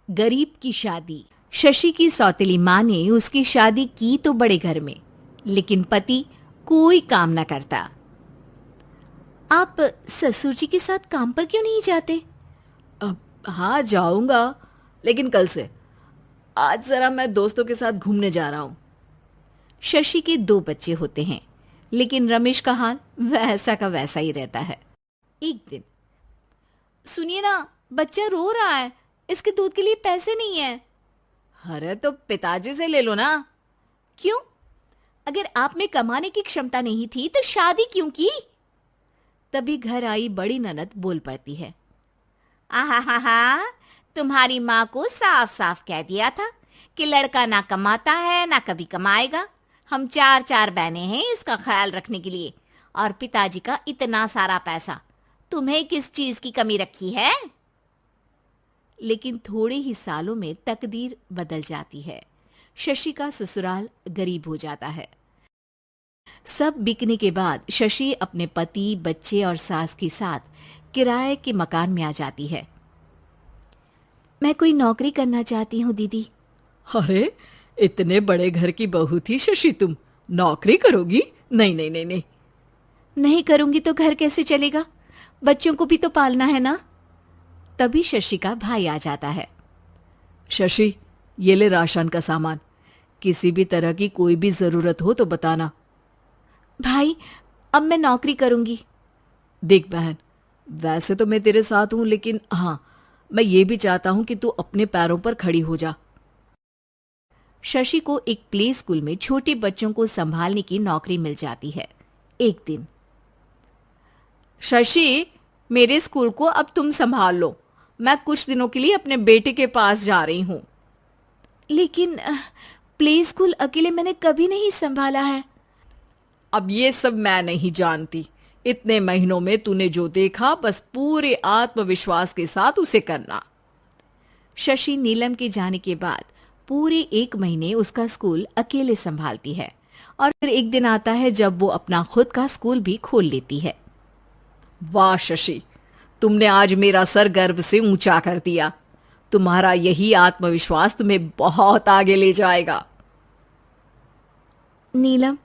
गरीब की शादी। शशि की सौतेली माँ ने उसकी शादी की तो बड़े घर में, लेकिन पति कोई काम न करता। आप ससुर जी के साथ काम पर क्यों नहीं जाते? हाँ जाऊंगा, लेकिन कल से। आज जरा मैं दोस्तों के साथ घूमने जा रहा हूँ। शशि के दो बच्चे होते हैं, लेकिन रमेश का हाल वैसा का वैसा ही रहता है। एक दिन, सुनिए ना, बच्चा रो रहा है, इसके दूध के लिए पैसे नहीं है। अरे तो पिताजी से ले लो ना। क्यों? अगर आप में कमाने की क्षमता नहीं थी तो शादी क्यों की? तभी घर आई बड़ी ननद बोल पड़ती है। आहा हा हा, तुम्हारी माँ को साफ साफ कह दिया था कि लड़का ना कमाता है ना कभी कमाएगा। हम चार चार बहनें हैं इसका ख्याल रखने के लिए, और पिताजी का इतना सारा पैसा, तुम्हें किस चीज की कमी रखी है? लेकिन थोड़े ही सालों में तकदीर बदल जाती है। शशि का ससुराल गरीब हो जाता है। सब बिकने के बाद शशि अपने पति, बच्चे और सास के साथ किराए के मकान में आ जाती है। मैं कोई नौकरी करना चाहती हूँ दीदी। अरे इतने बड़े घर की बहू थी शशि, तुम नौकरी करोगी? नहीं नहीं नहीं नहीं। नहीं करूंगी तो घर कैसे चलेगा? बच्चों को भी तो पालना है ना। तभी शशि का भाई आ जाता है। शशि, ये ले राशन का सामान, किसी भी तरह की कोई भी जरूरत हो तो बताना। भाई, अब मैं नौकरी करूंगी। देख बहन, वैसे तो मैं तेरे साथ हूं, लेकिन हाँ, मैं ये भी चाहता हूं कि तू अपने पैरों पर खड़ी हो जा। शशि को एक प्ले स्कूल में छोटे बच्चों को संभालने की नौकरी मिल जाती है। एक दिन, शशि, मेरे स्कूल को अब तुम संभाल लो। मैं कुछ दिनों के लिए अपने बेटे के पास जा रही हूं। लेकिन प्ले स्कूल अकेले मैंने कभी नहीं संभाला है। अब ये सब मैं नहीं जानती। इतने महीनों में तूने जो देखा, बस पूरे आत्मविश्वास के साथ उसे करना। शशि नीलम के जाने के बाद पूरे 1 महीने उसका स्कूल अकेले संभालती है, और फिर एक दिन आता है जब वो अपना खुद का स्कूल भी खोल लेती है। वाह शशि, तुमने आज मेरा सर गर्व से ऊंचा कर दिया। तुम्हारा यही आत्मविश्वास तुम्हें बहुत आगे ले जाएगा। नीलम,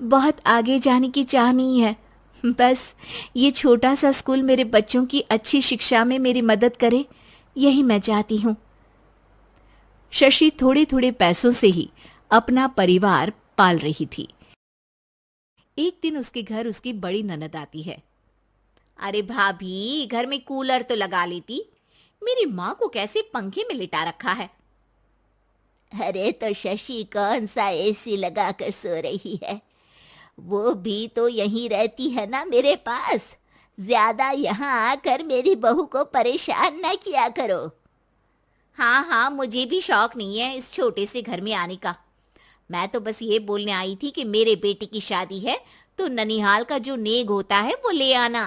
बहुत आगे जाने की चाह नहीं है, बस ये छोटा सा स्कूल मेरे बच्चों की अच्छी शिक्षा में मेरी मदद करे, यही मैं चाहती हूँ। शशि थोड़े थोड़े पैसों से ही अपना परिवार पाल रही थी। एक दिन उसके घर उसकी बड़ी ननद आती है। अरे भाभी, घर में कूलर तो लगा लेती, मेरी माँ को कैसे पंखे में लिटा रखा है? अरे तो शशि कौन सा एसी लगा कर सो रही है? वो भी तो यहीं रहती है ना मेरे पास। ज्यादा यहाँ आकर मेरी बहू को परेशान न किया करो। हाँ हाँ, मुझे भी शौक नहीं है इस छोटे से घर में आने का। मैं तो बस ये बोलने आई थी कि मेरे बेटे की शादी है तो ननिहाल का जो नेग होता है वो ले आना।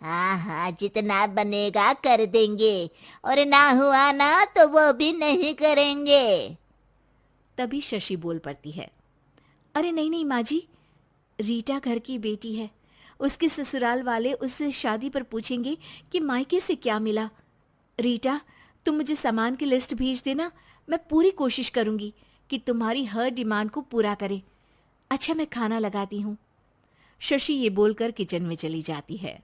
हाँ हाँ, जितना बनेगा कर देंगे, और ना हुआ ना तो वो भी नहीं करेंगे। तभी शशि बोल पड़ती है। अरे नहीं नहीं माँ जी, रीटा घर की बेटी है, उसके ससुराल वाले उससे शादी पर पूछेंगे कि मायके से क्या मिला। रीटा, तुम मुझे सामान की लिस्ट भेज देना, मैं पूरी कोशिश करूंगी कि तुम्हारी हर डिमांड को पूरा करे। अच्छा, मैं खाना लगाती हूँ। शशि ये बोलकर किचन में चली जाती है।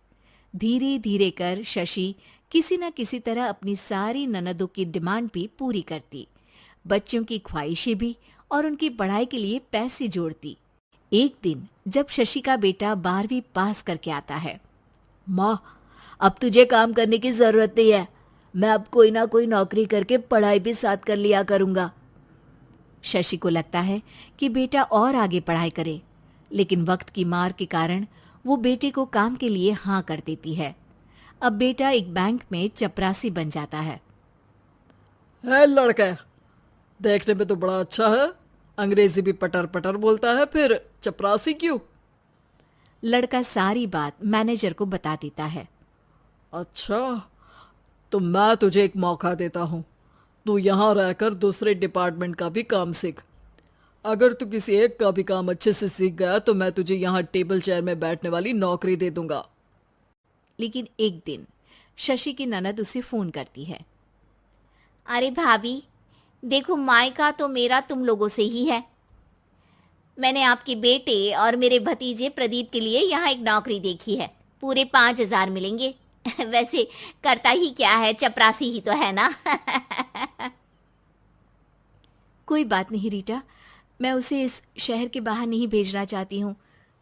धीरे धीरे कर शशि किसी न किसी तरह अपनी सारी ननदों की डिमांड भी पूरी करती, बच्चों की ख्वाहिशें भी, और उनकी पढ़ाई के लिए पैसे जोड़ती। एक दिन जब शशि का बेटा 12वीं पास करके आता है। माँ, अब तुझे काम करने की जरूरत नहीं है। मैं अब कोई ना कोई नौकरी करके पढ़ाई भी साथ कर लिया करूंगा। शशि को लगता है कि बेटा और आगे पढ़ाई करे, लेकिन वक्त की मार के कारण वो बेटे को काम के लिए हाँ कर देती है। अब बेटा एक बैंक में चपरासी बन जाता है। लड़का देखने में तो बड़ा अच्छा है, अंग्रेजी भी पटर पटर बोलता है, फिर चपरासी क्यों? लड़का सारी बात मैनेजर को बता देता है। अच्छा, तो मैं तुझे एक मौका देता हूँ। तू यहाँ रहकर दूसरे डिपार्टमेंट का भी काम सीख। अगर तू किसी एक का भी काम अच्छे से सीख गया तो मैं तुझे यहाँ टेबल चेयर में बैठने वाली नौकरी दे दूंगा। लेकिन एक दिन शशि की ननद उसे फोन करती है। अरे भाभी, देखो मायका तो मेरा तुम लोगों से ही है। मैंने आपके बेटे और मेरे भतीजे प्रदीप के लिए यहाँ एक नौकरी देखी है। पूरे 5,000 मिलेंगे। वैसे करता ही क्या है, चपरासी ही तो है ना। कोई बात नहीं रीटा, मैं उसे इस शहर के बाहर नहीं भेजना चाहती हूँ।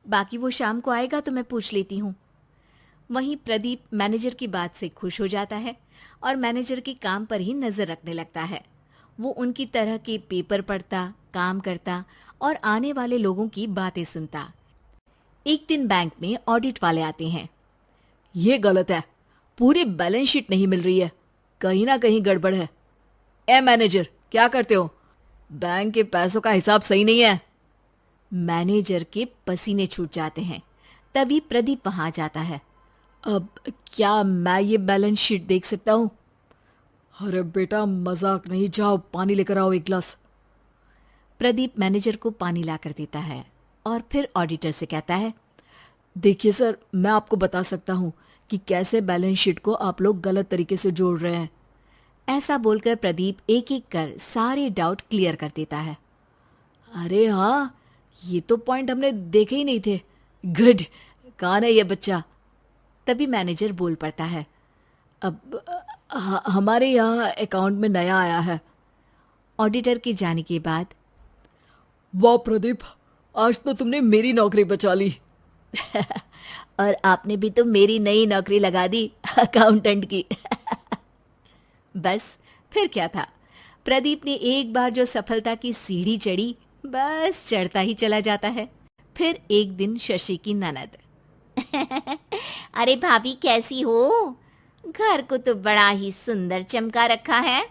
बाकी वो शाम को आएगा तो मैं पूछ लेती हूँ। वहीं प्रदीप मैनेजर की बात से खुश हो जाता है और मैनेजर के काम पर ही नजर रखने लगता है। वो उनकी तरह के पेपर पढ़ता, काम करता और आने वाले लोगों की बातें सुनता। एक दिन बैंक में ऑडिट वाले आते हैं। ये गलत है, पूरी बैलेंस शीट नहीं मिल रही है, कहीं ना कहीं गड़बड़ है। ए मैनेजर, क्या करते हो? बैंक के पैसों का हिसाब सही नहीं है। मैनेजर के पसीने छूट जाते हैं। तभी प्रदीप वहां जाता है। अब क्या मैं ये बैलेंस शीट देख सकता हूँ? अरे बेटा मजाक नहीं, जाओ पानी लेकर आओ एक गिलास। प्रदीप मैनेजर को पानी लाकर देता है और फिर ऑडिटर से कहता है, देखिए सर, मैं आपको बता सकता हूँ कि कैसे बैलेंस शीट को आप लोग गलत तरीके से जोड़ रहे हैं। ऐसा बोलकर प्रदीप एक एक कर सारे डाउट क्लियर कर देता है। अरे हाँ, ये तो पॉइंट हमने देखे ही नहीं थे। गुड, कौन है ये बच्चा? तभी मैनेजर बोल पड़ता है, अब हमारे यहाँ अकाउंट में नया आया है। ऑडिटर के जाने के बाद, वाह प्रदीप, आज तो तुमने मेरी नौकरी बचा ली। और आपने भी तो मेरी नई नौकरी लगा दी, अकाउंटेंट की। बस फिर क्या था, प्रदीप ने एक बार जो सफलता की सीढ़ी चढ़ी, बस चढ़ता ही चला जाता है। फिर एक दिन शशि की ननद, अरे भाभी कैसी हो? घर को तो बड़ा ही सुंदर चमका रखा है।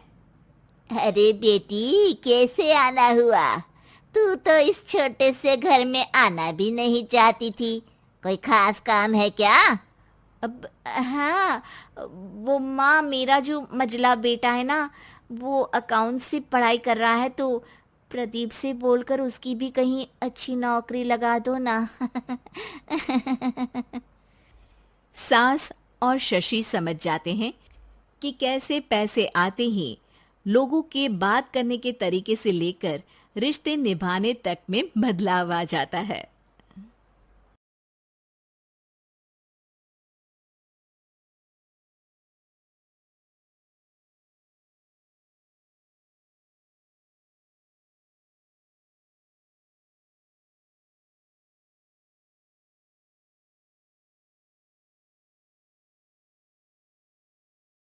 अरे बेटी, कैसे आना हुआ? तू तो इस छोटे से घर में आना भी नहीं चाहती थी। कोई खास काम है क्या? अब हाँ, वो माँ, मेरा जो मजला बेटा है ना, वो अकाउंट से पढ़ाई कर रहा है, तो प्रदीप से बोलकर उसकी भी कहीं अच्छी नौकरी लगा दो ना। सास और शशि समझ जाते हैं कि कैसे पैसे आते ही लोगों के बात करने के तरीके से लेकर रिश्ते निभाने तक में बदलाव आ जाता है।